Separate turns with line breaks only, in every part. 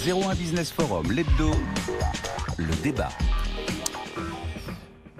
01 Business Forum, l'hebdo, le débat.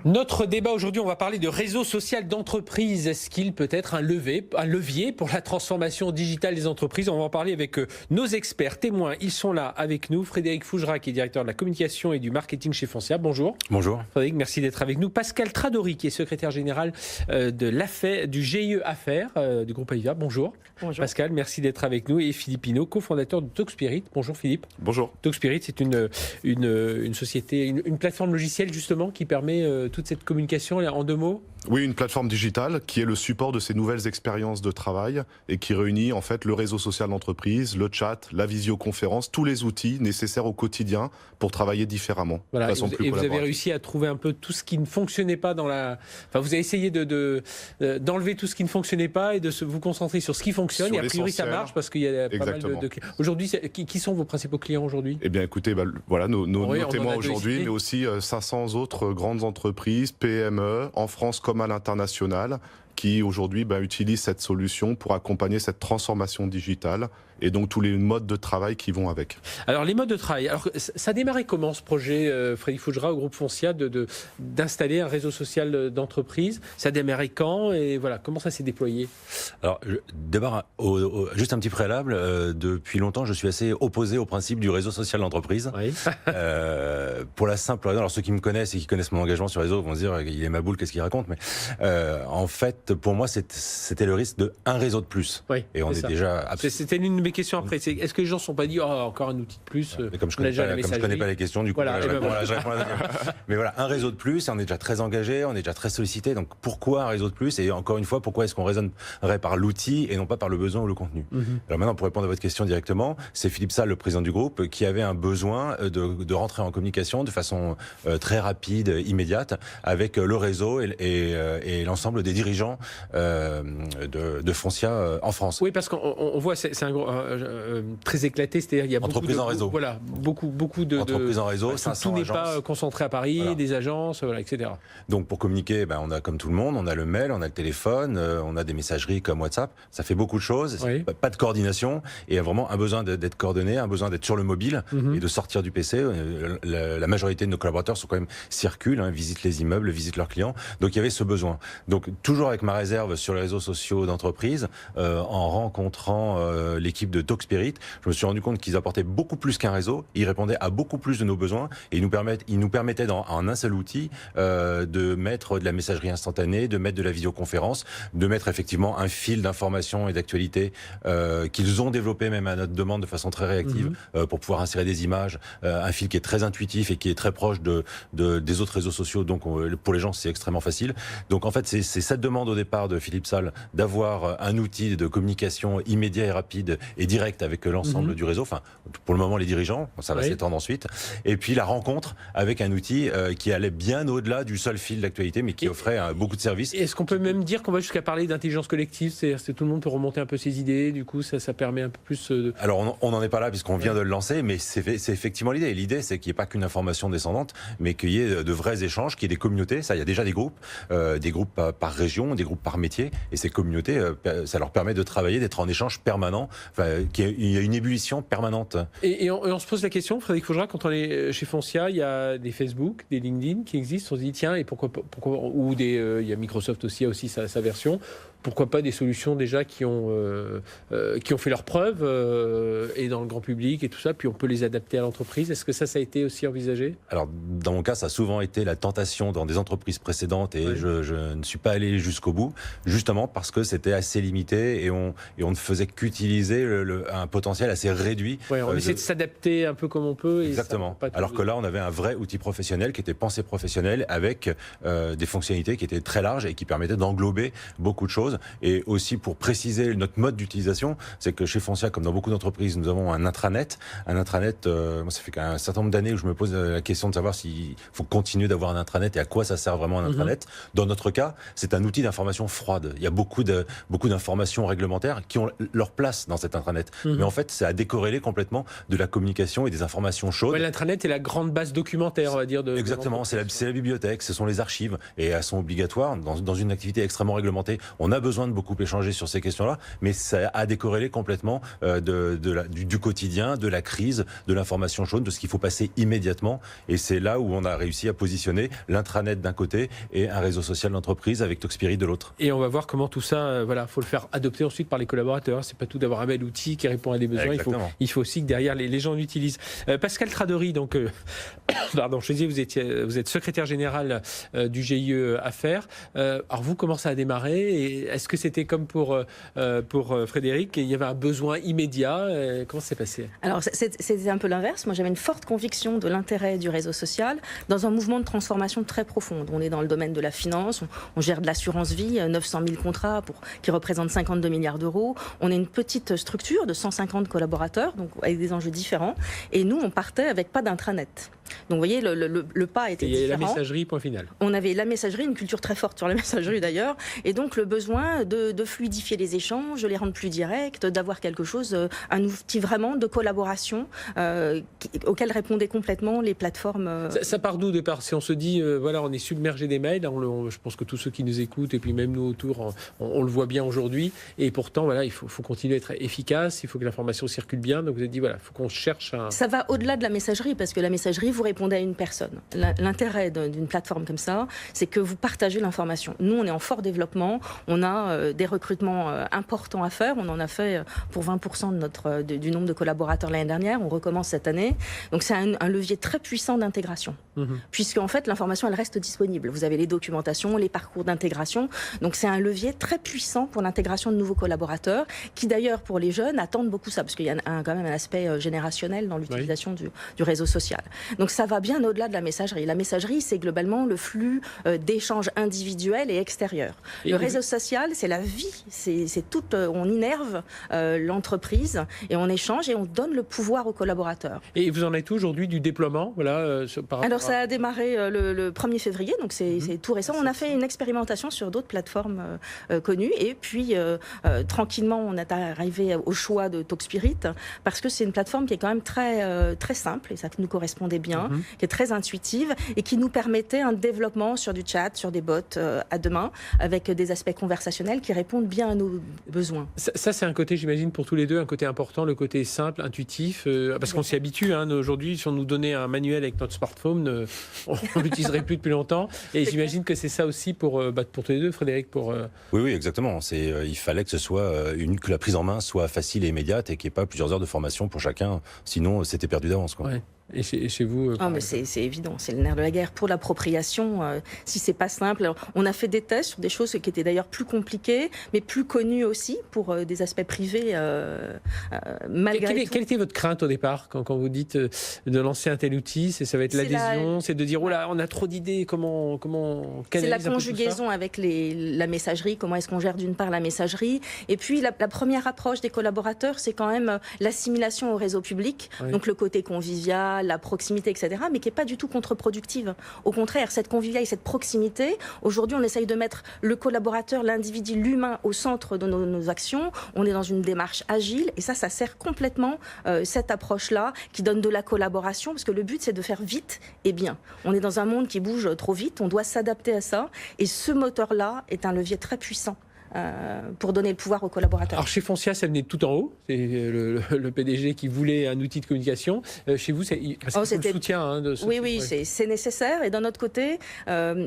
Notre débat aujourd'hui, on va parler de réseau social d'entreprise. Est-ce qu'il peut être un levier pour la transformation digitale des entreprises? On va en parler avec nos experts témoins. Ils sont là avec nous. Frédéric Fougera, qui est directeur de la communication et du marketing chez Foncia. Bonjour.
Bonjour.
Frédéric, merci d'être avec nous. Pascal Tradori, qui est secrétaire général du GIE Affaires du groupe Aviva. Bonjour.
Bonjour.
Pascal, merci d'être avec nous. Et Philippe Pinault, cofondateur de Talkspirit. Bonjour Philippe.
Bonjour.
Talkspirit, c'est une société, une plateforme logicielle justement qui permet toute cette communication en 2 mots.
Oui, une plateforme digitale qui est le support de ces nouvelles expériences de travail et qui réunit en fait le réseau social d'entreprise, le chat, la visioconférence, tous les outils nécessaires au quotidien pour travailler différemment.
Voilà,
de façon plus
et vous avez
collaborative.
réussi à trouver un peu tout ce qui ne fonctionnait pas dans la... Enfin, vous avez essayé d'enlever tout ce qui ne fonctionnait pas et de vous concentrer sur ce qui fonctionne.
Sur
Et a priori, ça
l'essentiel.
marche parce qu'il y a pas mal
Exactement.
de clients. Aujourd'hui, qui sont vos principaux clients aujourd'hui?
Eh bien écoutez, voilà nos
Oui, on en
témoins
a
aujourd'hui,
deux ici.
mais aussi 500 autres grandes entreprises, PME, en France comme à l'international, qui aujourd'hui utilisent cette solution pour accompagner cette transformation digitale et donc tous les modes de travail qui vont avec.
Alors, les modes de travail. Alors, ça a démarré comment ce projet, Frédéric Fougera, au groupe Foncia, d'installer un réseau social d'entreprise? Ça a démarré quand et voilà, comment ça s'est déployé?
Alors, d'abord, juste un petit préalable. Depuis longtemps, je suis assez opposé au principe du réseau social d'entreprise.
Oui.
Pour la simple raison, alors ceux qui me connaissent et qui connaissent mon engagement sur les réseaux vont se dire il est ma boule, qu'est-ce qu'il raconte? Mais en fait, pour moi, c'était le risque de un réseau de plus.
Oui,
et on est
ça.
déjà.
C'était l'une de mes questions après. Est-ce que les gens ne se sont pas dit encore un outil de plus?
Mais comme je connais pas les questions, du coup,
Voilà,
je réponds
voilà.
à la deuxième. Mais voilà, un réseau de plus, et on est déjà très engagé, on est déjà très sollicité. Donc pourquoi un réseau de plus? Et encore une fois, pourquoi est-ce qu'on raisonnerait par l'outil et non pas par le besoin ou le contenu? Alors maintenant, pour répondre à votre question directement, c'est Philippe Salle, le président du groupe, qui avait un besoin de rentrer en communication de façon très rapide, immédiate, avec le réseau et l'ensemble des dirigeants de Foncia en France.
Oui, parce qu'on voit, c'est un gros, très éclaté, c'est-à-dire il y a
Entreprise en réseau.
Voilà, beaucoup de
Entreprise en réseau, 500
tout n'est
agences.
pas concentré à Paris,
Voilà.
des agences, voilà, etc.
Donc pour communiquer, on a comme tout le monde, on a le mail, on a le téléphone, on a des messageries comme WhatsApp. Ça fait beaucoup de choses,
Oui.
pas de coordination et vraiment un besoin d'être coordonné, un besoin d'être sur le mobile et de sortir du PC. La majorité de nos collaborateurs sont quand même circulent, visitent les immeubles, visitent leurs clients. Donc il y avait ce besoin. Donc toujours avec ma réserve sur les réseaux sociaux d'entreprise, en rencontrant l'équipe de Talkspirit, je me suis rendu compte qu'ils apportaient beaucoup plus qu'un réseau. Ils répondaient à beaucoup plus de nos besoins et ils nous permettaient en un seul outil de mettre de la messagerie instantanée, de mettre de la visioconférence, de mettre effectivement un fil d'information et d'actualité qu'ils ont développé même à notre demande de façon très réactive pour pouvoir insérer des images, un fil qui est très intuitif et qui est très proche des autres réseaux sociaux. Donc pour les gens, c'est extrêmement facile. Donc en fait, c'est cette demande au départ de Philippe Salle d'avoir un outil de communication immédiat et rapide et direct avec l'ensemble du réseau. Enfin, pour le moment, les dirigeants, ça va s'étendre ensuite. Et puis la rencontre avec un outil qui allait bien au-delà du seul fil d'actualité, mais qui offrait beaucoup de services.
Est-ce qu'on peut même dire qu'on va jusqu'à parler d'intelligence collective? C'est-à-dire que tout le monde peut remonter un peu ses idées, du coup, ça permet un peu plus de...
Alors, on n'en est pas là puisqu'on vient de le lancer, mais c'est effectivement l'idée. L'idée, c'est qu'il n'y ait pas qu'une information descendante, mais qu'il y ait de vrais échanges, qu'il y ait des communautés. Ça, il y a déjà des groupes par région, des groupes par métier, et ces communautés, ça leur permet de travailler, d'être en échange permanent. Enfin, il y a une ébullition permanente.
Et on se pose la question, Frédéric Fougera, quand on est chez Foncia, il y a des Facebook, des LinkedIn qui existent, on se dit tiens, et pourquoi ou il y a Microsoft aussi, a aussi sa version. Pourquoi pas des solutions déjà qui ont fait leurs preuves et dans le grand public et tout ça, puis on peut les adapter à l'entreprise. Est-ce que ça a été aussi envisagé?
Alors, dans mon cas, ça a souvent été la tentation dans des entreprises précédentes et je ne suis pas allé jusqu'au bout, justement parce que c'était assez limité et on ne faisait qu'utiliser un potentiel assez réduit.
Ouais, on essaie de s'adapter un peu comme on peut.
Exactement. Alors que là, on avait un vrai outil professionnel qui était pensé professionnel avec des fonctionnalités qui étaient très larges et qui permettaient d'englober beaucoup de choses. Et aussi pour préciser notre mode d'utilisation, c'est que chez Foncia, comme dans beaucoup d'entreprises, nous avons un intranet. Un intranet, moi ça fait un certain nombre d'années où je me pose la question de savoir s'il faut continuer d'avoir un intranet et à quoi ça sert vraiment un intranet. Dans notre cas, c'est un outil d'information froide. Il y a beaucoup d'informations réglementaires qui ont leur place dans cet intranet. Mais en fait, c'est à décorréler complètement de la communication et des informations chaudes.
Ouais, l'intranet est la grande base documentaire, on va dire.
Exactement, c'est la bibliothèque, ce sont les archives et elles sont obligatoires dans une activité extrêmement réglementée. On a a besoin de beaucoup échanger sur ces questions-là, mais ça a décorrélé complètement du quotidien, de la crise, de l'information chaude, de ce qu'il faut passer immédiatement. Et c'est là où on a réussi à positionner l'intranet d'un côté et un réseau social d'entreprise avec Talkspirit de l'autre.
Et on va voir comment tout ça, faut le faire adopter ensuite par les collaborateurs. C'est pas tout d'avoir un bel outil qui répond à des besoins. Il faut aussi que derrière les gens l'utilisent. Pascal Tradory, donc, pardon, je disais, vous êtes secrétaire général du GIE Affaires. Alors vous, comment ça a démarré et est-ce que c'était comme pour Frédéric, il y avait un besoin immédiat? Comment ça s'est passé?
Alors c'était un peu l'inverse. Moi j'avais une forte conviction de l'intérêt du réseau social dans un mouvement de transformation très profonde. On est dans le domaine de la finance, on gère de l'assurance vie, 900 000 contrats qui représentent 52 milliards d'euros. On est une petite structure de 150 collaborateurs, donc avec des enjeux différents. Et nous, on partait avec pas d'intranet. Donc vous voyez, le pas était différent.
Il y a la messagerie, point final.
On avait la messagerie, une culture très forte sur la messagerie d'ailleurs, et donc le besoin de fluidifier les échanges, de les rendre plus directs, d'avoir quelque chose, un outil vraiment de collaboration auquel répondaient complètement les plateformes.
Ça part d'où, départ? Si on se dit, on est submergé des mails, je pense que tous ceux qui nous écoutent, et puis même nous autour, on le voit bien aujourd'hui, et pourtant, il faut continuer à être efficace, il faut que l'information circule bien, donc vous avez dit, il faut qu'on cherche un...
Ça va au-delà de la messagerie, parce que la messagerie, vous répondez à une personne. L'intérêt d'une plateforme comme ça, c'est que vous partagez l'information. Nous, on est en fort développement, on a des recrutements importants à faire, on en a fait pour 20% du nombre de collaborateurs l'année dernière, on recommence cette année. Donc c'est un levier très puissant d'intégration, puisque en fait l'information elle reste disponible. Vous avez les documentations, les parcours d'intégration, donc c'est un levier très puissant pour l'intégration de nouveaux collaborateurs, qui d'ailleurs pour les jeunes attendent beaucoup ça, parce qu'il y a quand même un aspect générationnel dans l'utilisation du réseau social. Donc ça va bien au-delà de la messagerie. La messagerie, c'est globalement le flux d'échanges individuels et extérieurs. Le réseau social, c'est la vie, c'est tout. On innerve l'entreprise et on échange et on donne le pouvoir aux collaborateurs.
Et vous en êtes où aujourd'hui du déploiement,
Alors ça a démarré le 1er février, donc c'est tout récent. On a fait une expérimentation sur d'autres plateformes connues et puis tranquillement on est arrivé au choix de Talkspirit parce que c'est une plateforme qui est quand même très simple et ça nous correspondait bien, qui est très intuitive et qui nous permettait un développement sur du chat, sur des bots à deux mains, avec des aspects conversationnels qui répondent bien à nos besoins.
Ça c'est un côté, j'imagine, pour tous les deux, un côté important, le côté simple, intuitif, parce qu'on s'y habitue. Aujourd'hui, si on nous donnait un manuel avec notre smartphone, on ne l'utiliserait plus depuis longtemps. Et j'imagine que c'est ça aussi pour tous les deux, Frédéric.
Oui, exactement. Il fallait que que la prise en main soit facile et immédiate et qu'il n'y ait pas plusieurs heures de formation pour chacun. Sinon, c'était perdu d'avance.
Ouais. Et chez vous
mais c'est évident, c'est le nerf de la guerre. Pour l'appropriation, si c'est pas simple, alors, on a fait des tests sur des choses qui étaient d'ailleurs plus compliquées, mais plus connues aussi pour des aspects privés.
Quelle était votre crainte au départ quand vous dites de lancer un tel outil? Ça va être l'adhésion, c'est de dire oh là, on a trop d'idées, comment
c'est la conjugaison avec la messagerie, comment est-ce qu'on gère d'une part la messagerie, et puis la première approche des collaborateurs, c'est quand même l'assimilation au réseau public, donc le côté convivial, la proximité, etc., mais qui n'est pas du tout contre-productive. Au contraire, cette convivialité, cette proximité, aujourd'hui, on essaye de mettre le collaborateur, l'individu, l'humain au centre de nos actions. On est dans une démarche agile, et ça sert complètement cette approche-là, qui donne de la collaboration, parce que le but, c'est de faire vite et bien. On est dans un monde qui bouge trop vite, on doit s'adapter à ça, et ce moteur-là est un levier très puissant pour donner le pouvoir aux collaborateurs.
Alors chez Foncia, ça venait de tout en haut. C'est le PDG qui voulait un outil de communication. Chez vous, c'était le soutien de ce
Oui, c'est nécessaire. Et d'un autre côté,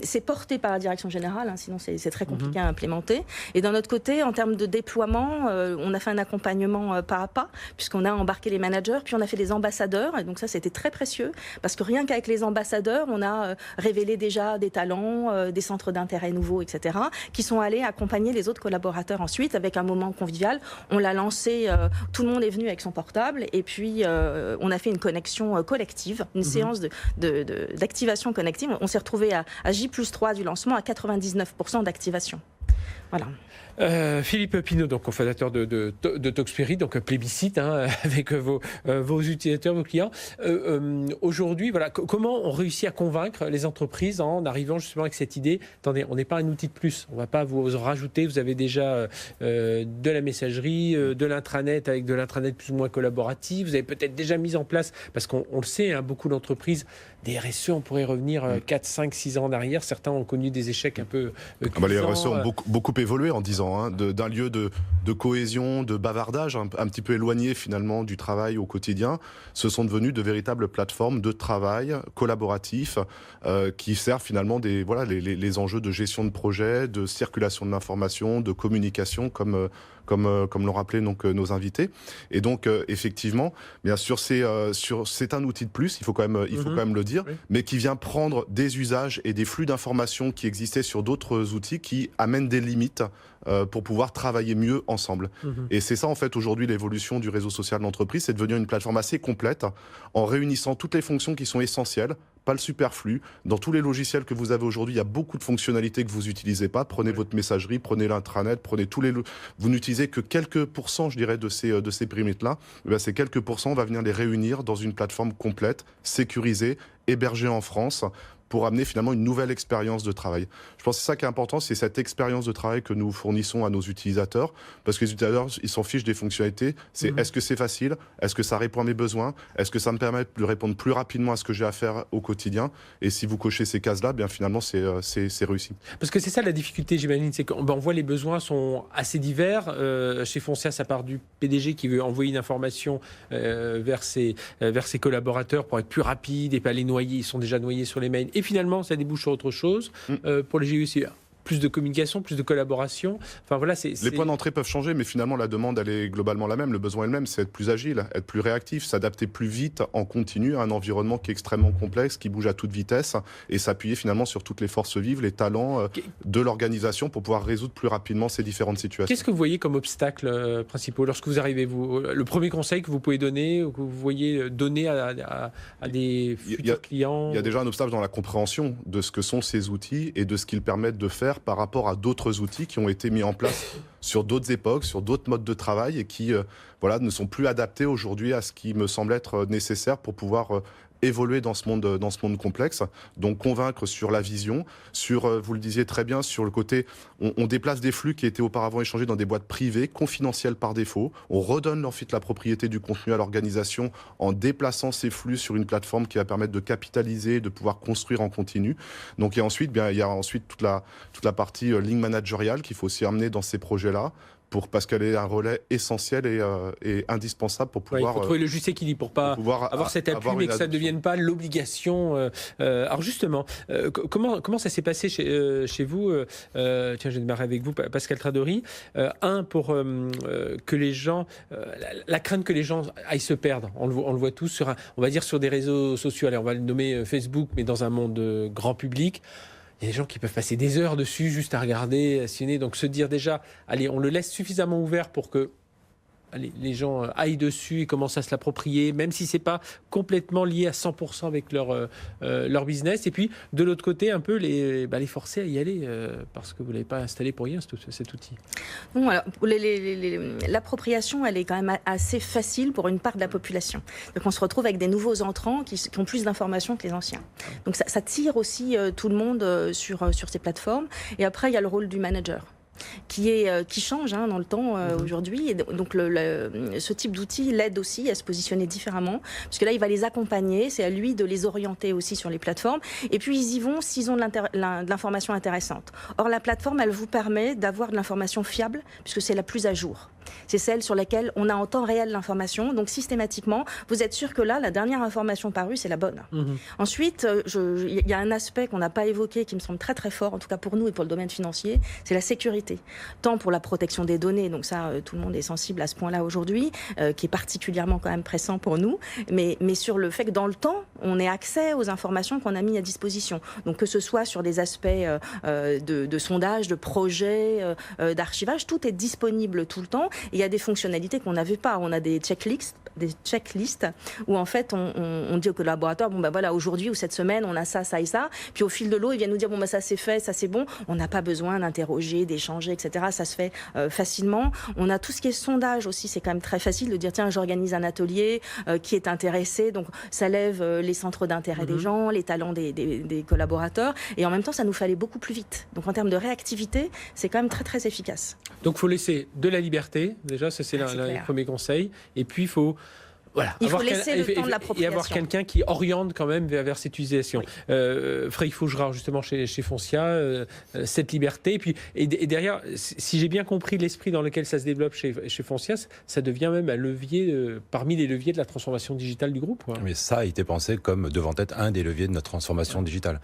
c'est porté par la direction générale, sinon c'est très compliqué à implémenter. Et d'un autre côté, en termes de déploiement, on a fait un accompagnement pas à pas, puisqu'on a embarqué les managers, puis on a fait des ambassadeurs. Et donc ça, c'était très précieux, parce que rien qu'avec les ambassadeurs, on a révélé déjà des talents, des centres d'intérêt nouveaux, etc., qui sont allés accompagner les autres collaborateurs ensuite avec un moment convivial. On l'a lancé, tout le monde est venu avec son portable et puis on a fait une connexion collective, une séance d'activation connective. On s'est retrouvé à J+3 du lancement à 99% d'activation. Voilà.
Philippe Pinault, donc cofondateur de Talkspirit, donc plébiscite avec vos utilisateurs, vos clients. Aujourd'hui, comment on réussit à convaincre les entreprises en arrivant justement avec cette idée? Attendez, on n'est pas un outil de plus, on ne va pas vous en rajouter. Vous avez déjà de la messagerie, de l'intranet avec de l'intranet plus ou moins collaboratif. Vous avez peut-être déjà mis en place, parce qu'on le sait, beaucoup d'entreprises, des RSE, on pourrait revenir 4, 5, 6 ans en arrière. Certains ont connu des échecs un peu cuisants.
Les RSE ont beaucoup évolué en 10 ans, d'un lieu de cohésion, de bavardage, un petit peu éloigné finalement du travail au quotidien. Ce sont devenus de véritables plateformes de travail collaboratifs qui servent finalement les enjeux de gestion de projet, de circulation de l'information, de communication, comme l'ont rappelé donc nos invités. Et donc effectivement, bien sûr, c'est un outil de plus, il faut quand même le dire, mais qui vient prendre des usages et des flux d'informations qui existaient sur d'autres outils qui amènent des limites pour pouvoir travailler mieux ensemble. Et c'est ça en fait aujourd'hui l'évolution du réseau social d'entreprise, c'est de devenir une plateforme assez complète en réunissant toutes les fonctions qui sont essentielles, pas le superflu. Dans tous les logiciels que vous avez aujourd'hui, il y a beaucoup de fonctionnalités que vous n'utilisez pas. Prenez votre messagerie, prenez l'intranet, prenez vous n'utilisez que quelques pourcents, je dirais, de ces périmètres-là. Ces quelques pourcents, on va venir les réunir dans une plateforme complète, sécurisée, hébergée en France, pour amener finalement une nouvelle expérience de travail. Je pense que c'est ça qui est important, c'est cette expérience de travail que nous fournissons à nos utilisateurs, parce que les utilisateurs, ils s'en fichent des fonctionnalités. C'est est-ce que c'est facile? Est-ce que ça répond à mes besoins? Est-ce que ça me permet de répondre plus rapidement à ce que j'ai à faire au quotidien? Et si vous cochez ces cases-là, bien finalement, c'est réussi.
Parce que c'est ça la difficulté, j'imagine, c'est qu'on voit les besoins sont assez divers. Chez Foncia, ça part du PDG qui veut envoyer une information vers ses collaborateurs pour être plus rapide et pas les noyer. Ils sont déjà noyés sur les mails. Et finalement, ça débouche sur autre chose. Pour les GUE, c'est plus de communication, plus de collaboration. Enfin, voilà,
les points d'entrée peuvent changer, mais finalement, la demande, elle est globalement la même. Le besoin est le même, c'est être plus agile, être plus réactif, s'adapter plus vite en continu à un environnement qui est extrêmement complexe, qui bouge à toute vitesse, et s'appuyer finalement sur toutes les forces vives, les talents de l'organisation pour pouvoir résoudre plus rapidement ces différentes situations.
Qu'est-ce que vous voyez comme obstacles principaux lorsque vous arrivez, le premier conseil que vous pouvez donner, ou que vous voyez donner à des futurs clients?
Il y a déjà un obstacle dans la compréhension de ce que sont ces outils et de ce qu'ils permettent de faire par rapport à d'autres outils qui ont été mis en place sur d'autres époques, sur d'autres modes de travail et qui ne sont plus adaptés aujourd'hui à ce qui me semble être nécessaire pour pouvoir évoluer dans ce monde complexe. Donc convaincre sur la vision, sur, vous le disiez très bien, sur le côté, on déplace des flux qui étaient auparavant échangés dans des boîtes privées, confidentielles par défaut. On redonne ensuite la propriété du contenu à l'organisation en déplaçant ces flux sur une plateforme qui va permettre de capitaliser, de pouvoir construire en continu. Donc il y a ensuite toute la partie ligne managériale qu'il faut aussi amener dans ces projets-là, parce qu'elle est un relais essentiel et indispensable pour pouvoir...
il faut trouver le juste équilibre pour pas avoir cet appui, mais que ça ne devienne pas l'obligation. Alors justement, comment ça s'est passé chez vous? Tiens, je vais démarrer avec vous, Pascal Tradori. Pour que les gens... la crainte que les gens aillent se perdre, on le voit tous, on va dire sur des réseaux sociaux. Allez, on va le nommer Facebook, mais dans un monde grand public. Il y a des gens qui peuvent passer des heures dessus juste à regarder, à sillonner. Donc se dire déjà, allez, on le laisse suffisamment ouvert pour que les gens aillent dessus et commencent à se l'approprier, même si c'est pas complètement lié à 100% avec leur business. Et puis, de l'autre côté, un peu les forcer à y aller, parce que vous ne l'avez pas installé pour rien, cet outil.
Bon, alors, l'appropriation, elle est quand même assez facile pour une part de la population. Donc, on se retrouve avec des nouveaux entrants qui ont plus d'informations que les anciens. Donc, ça tire aussi tout le monde sur ces plateformes. Et après, il y a le rôle du manager, qui change dans le temps aujourd'hui. Et donc ce type d'outil l'aide aussi à se positionner différemment, parce que là il va les accompagner, c'est à lui de les orienter aussi sur les plateformes, et puis ils y vont s'ils ont de l'information intéressante. Or la plateforme, elle vous permet d'avoir de l'information fiable, puisque c'est la plus à jour. C'est celle sur laquelle on a en temps réel l'information, donc systématiquement vous êtes sûr que là la dernière information parue c'est la bonne. Ensuite, il y a un aspect qu'on n'a pas évoqué qui me semble très très fort, en tout cas pour nous et pour le domaine financier, c'est la sécurité. Tant pour la protection des données, donc ça tout le monde est sensible à ce point-là aujourd'hui, qui est particulièrement quand même pressant pour nous, mais sur le fait que dans le temps on ait accès aux informations qu'on a mis à disposition, donc que ce soit sur des aspects de sondage, de projet, d'archivage, tout est disponible tout le temps. Et il y a des fonctionnalités qu'on n'avait pas, on a des checklists où en fait on dit au collaborateur, bon ben voilà, aujourd'hui ou cette semaine on a ça, ça et ça, puis au fil de l'eau ils viennent nous dire bon ben ça c'est fait, ça c'est bon, on n'a pas besoin d'interroger, d'échanger, etc. Ça se fait facilement. On a tout ce qui est sondage aussi, c'est quand même très facile de dire tiens j'organise un atelier, qui est intéressé, donc ça lève les centres d'intérêt des gens, les talents des collaborateurs, et en même temps ça nous fait aller beaucoup plus vite. Donc en termes de réactivité, c'est quand même très très efficace.
Donc il faut laisser de la liberté, déjà ça c'est le premier conseil, et puis il faut Voilà,
Il faut laisser le temps de l'appropriation.
Et avoir quelqu'un qui oriente quand même vers cette utilisation.
Oui.
Frédéric Fougerat, justement, chez Foncia, cette liberté. Et derrière, si j'ai bien compris l'esprit dans lequel ça se développe chez Foncia, ça devient même un levier, parmi les leviers de la transformation digitale du groupe. Quoi.
Mais ça a été pensé comme devant être un des leviers de notre transformation digitale.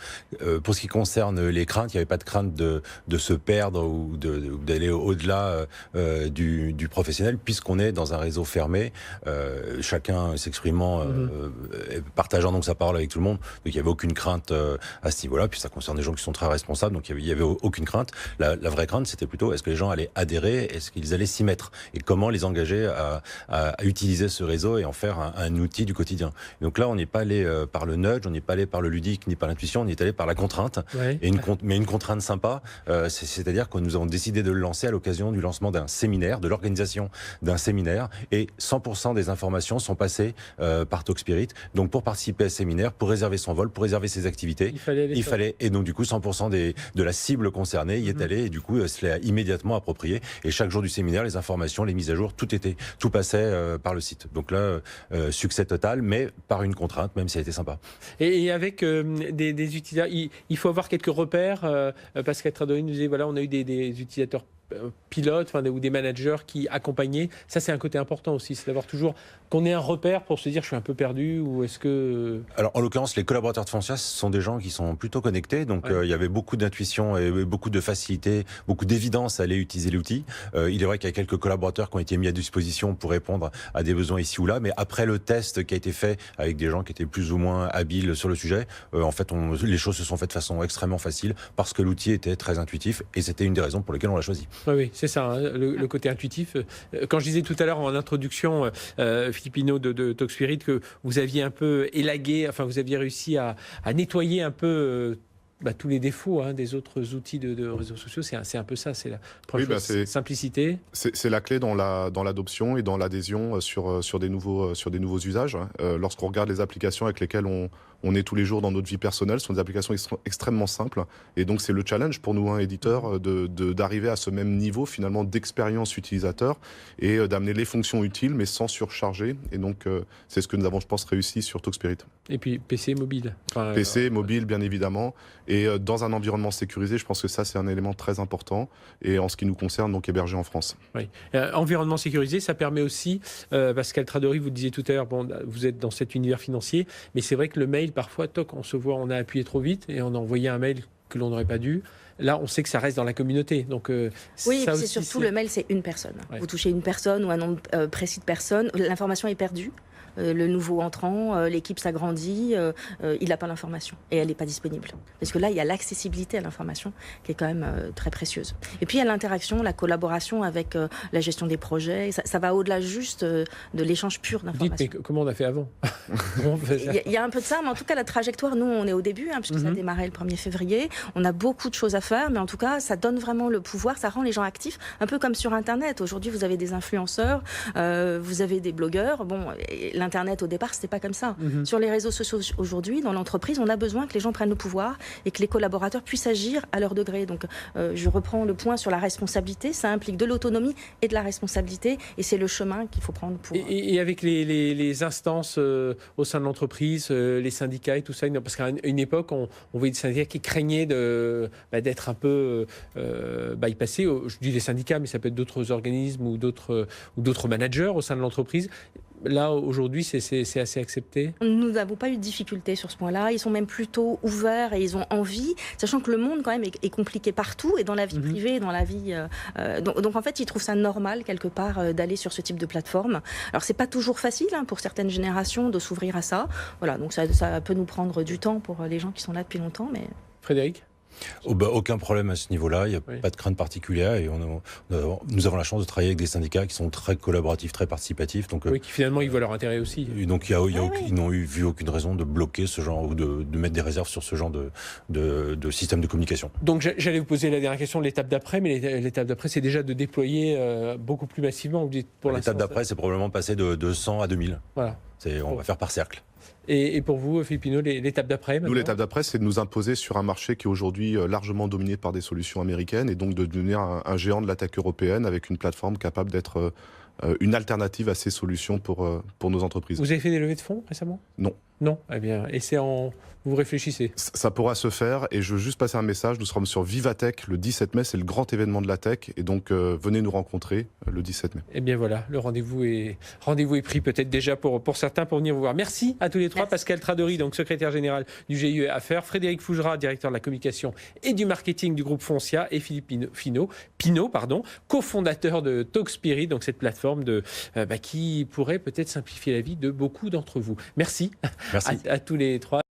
Pour ce qui concerne les craintes, il n'y avait pas de crainte de se perdre ou d'aller au-delà du professionnel, puisqu'on est dans un réseau fermé. Chacun s'exprimant, partageant donc sa parole avec tout le monde. Donc il n'y avait aucune crainte à ce niveau-là. Puis ça concerne des gens qui sont très responsables, donc il n'y avait aucune crainte. La vraie crainte, c'était plutôt est-ce que les gens allaient adhérer, est-ce qu'ils allaient s'y mettre, et comment les engager à utiliser ce réseau et en faire un outil du quotidien. Donc là, on n'est pas allé par le nudge, on n'est pas allé par le ludique, ni par l'intuition, on est allé par la contrainte. Ouais. Mais une contrainte sympa, c'est-à-dire que nous avons décidé de le lancer à l'occasion du lancement d'un séminaire, de l'organisation d'un séminaire, et 100% des informations sont passées par Talkspirit. Donc pour participer à ce séminaire, pour réserver son vol, pour réserver ses activités, il fallait et donc du coup 100% de la cible concernée y est allé, et du coup se l'est immédiatement approprié. Et chaque jour du séminaire, les informations, les mises à jour, tout passait par le site. Donc là, succès total, mais par une contrainte, même si elle était sympa.
Et avec des utilisateurs, il faut avoir quelques repères. Pascal Tradoni nous disait, voilà, on a eu des utilisateurs pilotes ou des managers qui accompagnaient. Ça, c'est un côté important aussi, c'est d'avoir toujours qu'on ait un repère pour se dire je suis un peu perdu ou est-ce que... Alors,
en l'occurrence, les collaborateurs de Foncia, ce sont des gens qui sont plutôt connectés, donc il y avait beaucoup d'intuition et beaucoup de facilité, beaucoup d'évidence à aller utiliser l'outil. Il est vrai qu'il y a quelques collaborateurs qui ont été mis à disposition pour répondre à des besoins ici ou là, mais après le test qui a été fait avec des gens qui étaient plus ou moins habiles sur le sujet, en fait, les choses se sont faites de façon extrêmement facile parce que l'outil était très intuitif et c'était une des raisons pour lesquelles on l'a choisi.
Oui, c'est ça, hein, le côté intuitif. Quand je disais tout à l'heure en introduction, Philippe Pinault de Talkspirit, que vous aviez un peu élagué, enfin vous aviez réussi à nettoyer un peu tous les défauts des autres outils de réseaux sociaux, c'est un peu ça, c'est la première chose, simplicité.
C'est la clé dans l'adoption et dans l'adhésion sur des nouveaux usages. Lorsqu'on regarde les applications avec lesquelles on est tous les jours dans notre vie personnelle, ce sont des applications extrêmement simples. Et donc c'est le challenge pour nous, éditeurs, d'arriver à ce même niveau finalement d'expérience utilisateur et d'amener les fonctions utiles mais sans surcharger. Et donc c'est ce que nous avons, je pense, réussi sur Talkspirit.
Et puis PC, mobile.
PC, mobile, bien évidemment. Et dans un environnement sécurisé, je pense que ça, c'est un élément très important. Et en ce qui nous concerne, donc hébergé en France.
Oui. Environnement sécurisé, ça permet aussi, Pascal Tradoni, vous le disiez tout à l'heure, vous êtes dans cet univers financier, mais c'est vrai que le mail, parfois, on se voit, on a appuyé trop vite et on a envoyé un mail que l'on n'aurait pas dû. Là, on sait que ça reste dans la communauté. Donc,
oui, et c'est surtout le mail, c'est une personne. Ouais. Vous touchez une personne ou un nombre précis de personnes, l'information est perdue. Le nouveau entrant, l'équipe s'agrandit, il n'a pas l'information et elle n'est pas disponible. Parce que là, il y a l'accessibilité à l'information qui est quand même très précieuse. Et puis il y a l'interaction, la collaboration avec la gestion des projets. Ça va au-delà juste de l'échange pur d'informations.
Dites, mais comment on a fait avant?
Il y a un peu de ça, mais en tout cas, la trajectoire, nous, on est au début, puisque ça a démarré le 1er février. On a beaucoup de choses à faire, mais en tout cas, ça donne vraiment le pouvoir, ça rend les gens actifs, un peu comme sur Internet. Aujourd'hui, vous avez des influenceurs, vous avez des blogueurs. Bon, l'Internet, au départ, c'était pas comme ça. Sur les réseaux sociaux aujourd'hui, dans l'entreprise, on a besoin que les gens prennent le pouvoir et que les collaborateurs puissent agir à leur degré. Donc, je reprends le point sur la responsabilité. Ça implique de l'autonomie et de la responsabilité, et c'est le chemin qu'il faut prendre pour...
Et avec les instances au sein de l'entreprise, les syndicats et tout ça, parce qu'à une époque, on voyait des syndicats qui craignaient d'être un peu bypassés. Je dis les syndicats, mais ça peut être d'autres organismes ou d'autres managers au sein de l'entreprise. Là, aujourd'hui, c'est assez accepté?
Nous n'avons pas eu de difficultés sur ce point-là. Ils sont même plutôt ouverts et ils ont envie, sachant que le monde, quand même, est compliqué partout, et dans la vie privée, et dans la vie... Donc, en fait, ils trouvent ça normal, quelque part, d'aller sur ce type de plateforme. Alors, c'est pas toujours facile, pour certaines générations, de s'ouvrir à ça. Voilà, donc ça peut nous prendre du temps pour les gens qui sont là depuis longtemps, mais...
Frédéric?
Aucun problème à ce niveau-là, il n'y a pas de crainte particulière, et nous avons la chance de travailler avec des syndicats qui sont très collaboratifs, très participatifs. Donc,
oui, qui finalement ils voient leur intérêt aussi.
Donc ils n'ont vu aucune raison de bloquer ce genre ou de mettre des réserves sur ce genre de système de communication.
Donc j'allais vous poser la dernière question, l'étape d'après, mais l'étape d'après c'est déjà de déployer beaucoup plus massivement.
L'étape d'après c'est probablement passer de 100 à 2000. Voilà. On va faire par cercle.
Et pour vous, Philippe Pinault, l'étape d'après?
Nous, l'étape d'après, c'est de nous imposer sur un marché qui est aujourd'hui largement dominé par des solutions américaines, et donc de devenir un géant de la tech européenne avec une plateforme capable d'être une alternative à ces solutions pour nos entreprises.
Vous avez fait des levées de fonds récemment?
Non.
Non, eh bien, et c'est en... Vous réfléchissez?
Ça pourra se faire, et je veux juste passer un message. Nous serons sur Vivatech le 17 mai, c'est le grand événement de la tech, et donc venez nous rencontrer le 17 mai.
Eh bien voilà, le rendez-vous est pris peut-être déjà pour certains pour venir vous voir. Merci à tous les trois. Merci. Pascal Tradory, donc secrétaire général du GIE Affaires, Frédéric Fougera, directeur de la communication et du marketing du groupe Foncia, et Philippe Pinault, cofondateur de Talkspirit, donc cette plateforme qui pourrait peut-être simplifier la vie de beaucoup d'entre vous. Merci.
Merci.
À tous les trois.